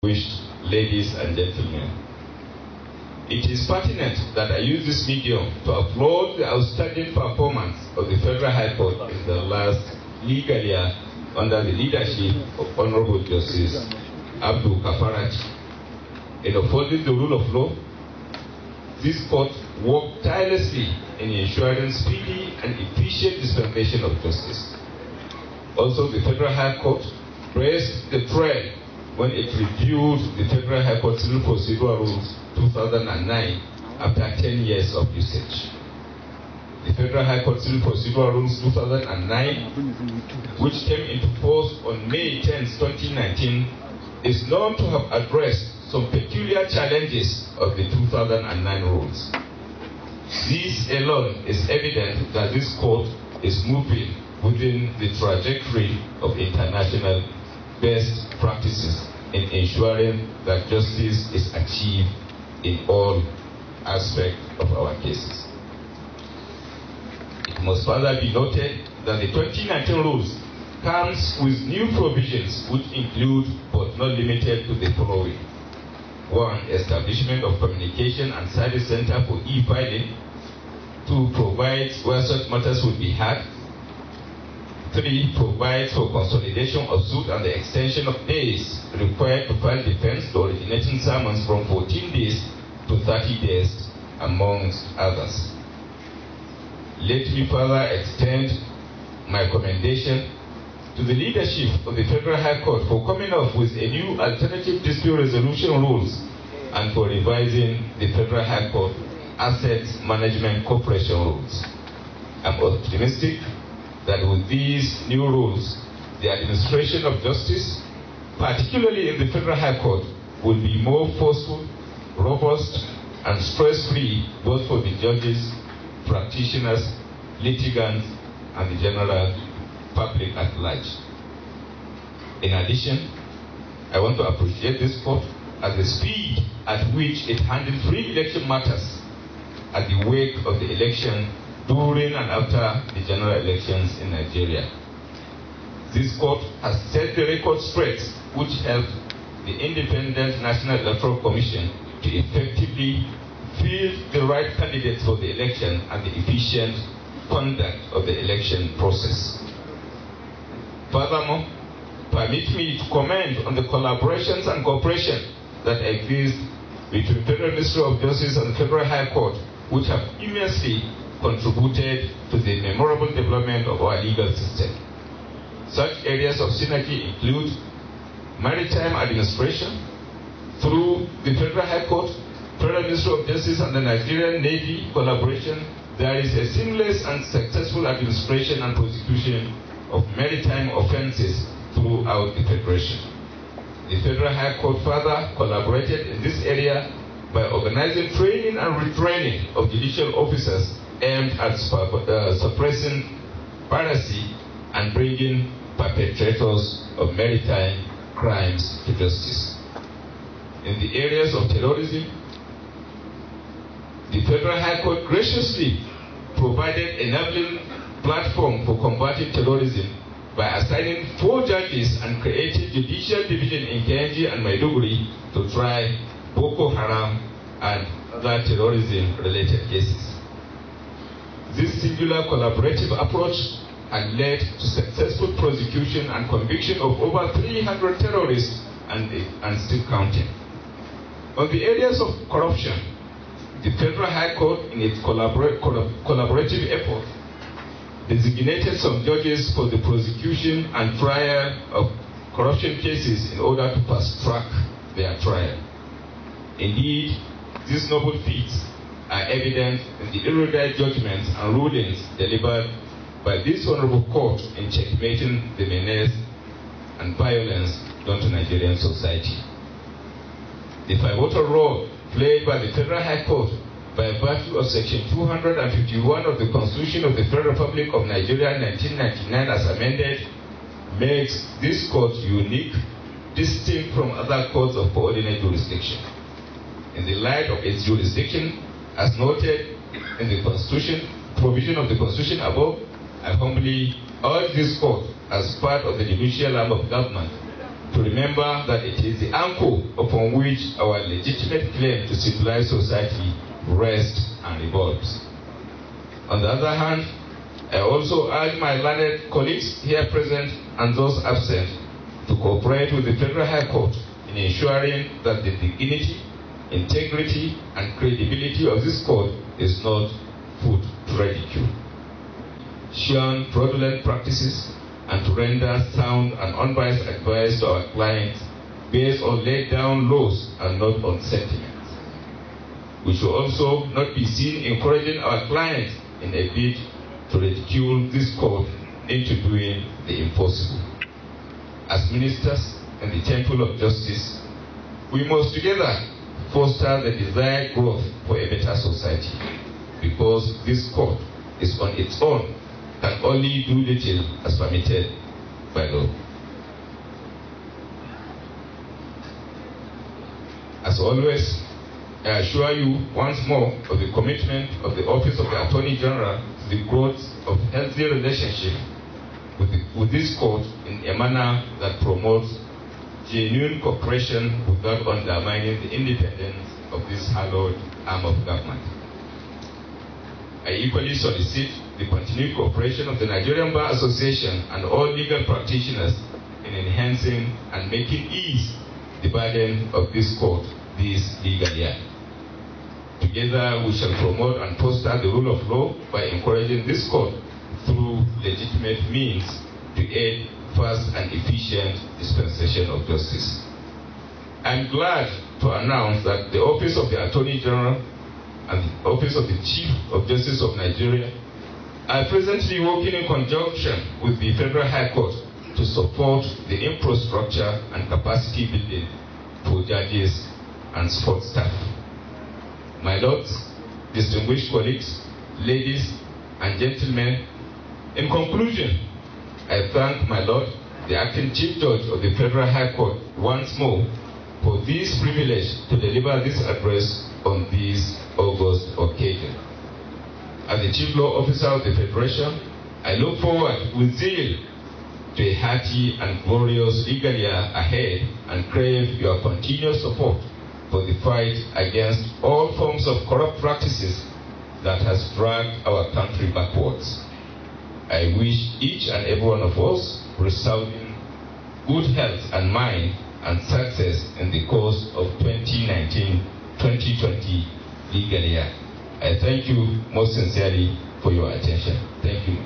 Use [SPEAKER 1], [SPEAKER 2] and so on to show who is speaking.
[SPEAKER 1] Distinguished ladies and gentlemen, it is pertinent that I use this medium to applaud the outstanding performance of the Federal High Court in the last legal year under the leadership of Honorable Justice Abdul Kafaraj. In upholding the rule of law, this court worked tirelessly in ensuring speedy and efficient dispensation of justice. Also, the Federal High Court blazed the trail when it reviewed the Federal High Court Civil Procedural Rules 2009 after 10 years of usage. The Federal High Court Civil Procedural Rules 2009, which came into force on May 10, 2019, is known to have addressed some peculiar challenges of the 2009 rules. This alone is evident that this court is moving within the trajectory of international best practices in ensuring that justice is achieved in all aspects of our cases. It must further be noted that the 2019 rules comes with new provisions which include but not limited to the following. 1. Establishment of Communication and Service Center for e-filing. 2. Provides where such matters will be heard. 3. Provides for consolidation of suit and the extension of days required to file defense to originating summons from 14 days to 30 days, amongst others. Let me further extend my commendation to the leadership of the Federal High Court for coming up with a new alternative dispute resolution rules and for revising the Federal High Court Asset Management Corporation rules. I'm optimistic that with these new rules, the administration of justice, particularly in the Federal High Court, will be more forceful, robust, and stress-free both for the judges, practitioners, litigants, and the general public at large. In addition, I want to appreciate this court at the speed at which it handled pre-election matters at the wake of the election during and after the general elections in Nigeria. This court has set the record straight, which helped the Independent National Electoral Commission to effectively field the right candidates for the election and the efficient conduct of the election process. Furthermore, permit me to comment on the collaborations and cooperation that exist between Federal Ministry of Justice and the Federal High Court, which have immensely contributed to the memorable development of our legal system. Such areas of synergy include maritime administration through the Federal High Court, Federal Ministry of Justice, and the Nigerian Navy collaboration. There is a seamless and successful administration and prosecution of maritime offenses throughout the Federation. The Federal High Court further collaborated in this area by organizing training and retraining of judicial officers aimed at suppressing piracy and bringing perpetrators of maritime crimes to justice. In the areas of terrorism, the Federal High Court graciously provided an enabling platform for combating terrorism by assigning 4 judges and creating judicial division in Kenji and Maiduguri to try Boko Haram and other terrorism-related cases. This singular collaborative approach had led to successful prosecution and conviction of over 300 terrorists and still counting. On the areas of corruption, the Federal High Court, in its collaborative effort, designated some judges for the prosecution and trial of corruption cases in order to fast-track their trial. Indeed, these noble feats are evident in the erudite judgments and rulings delivered by this honorable court in checkmating the menace and violence done to Nigerian society. The pivotal role played by the Federal High Court by virtue of Section 251 of the Constitution of the Federal Republic of Nigeria 1999 as amended makes this court unique, distinct from other courts of coordinate jurisdiction. In the light of its jurisdiction, as noted in the Constitution, provision of the Constitution above, I humbly urge this court, as part of the judicial arm of government, to remember that it is the anchor upon which our legitimate claim to civilized society rests and revolves. On the other hand, I also urge my learned colleagues here present and those absent to cooperate with the Federal High Court in ensuring that the dignity, integrity, and credibility of this court is not put to ridicule. Shun fraudulent practices and to render sound and unbiased advice to our clients based on laid down laws and not on sentiments. We should also not be seen encouraging our clients in a bid to ridicule this court into doing the impossible. As ministers in the Temple of Justice, we must together foster the desired growth for a better society, because this court is on its own can only do little as permitted by law. As always, I assure you once more of the commitment of the Office of the Attorney General to the growth of healthy relationship with this court in a manner that promotes genuine cooperation without undermining the independence of this hallowed arm of government. I equally solicit the continued cooperation of the Nigerian Bar Association and all legal practitioners in enhancing and making ease the burden of this court this legal year. Together we shall promote and foster the rule of law by encouraging this court through legitimate means to aid fast and efficient dispensation of justice. I am glad to announce that the Office of the Attorney General and the Office of the Chief of Justice of Nigeria are presently working in conjunction with the Federal High Court to support the infrastructure and capacity building for judges and support staff. My lords, distinguished colleagues, ladies and gentlemen, in conclusion, I thank my lord, the acting Chief Judge of the Federal High Court, once more for this privilege to deliver this address on this August occasion. As the Chief Law Officer of the Federation, I look forward with zeal to a hearty and glorious legal year ahead and crave your continued support for the fight against all forms of corrupt practices that has dragged our country backwards. I wish each and every one of us resounding good health and mind and success in the course of 2019-2020 legal year. I thank you most sincerely for your attention. Thank you.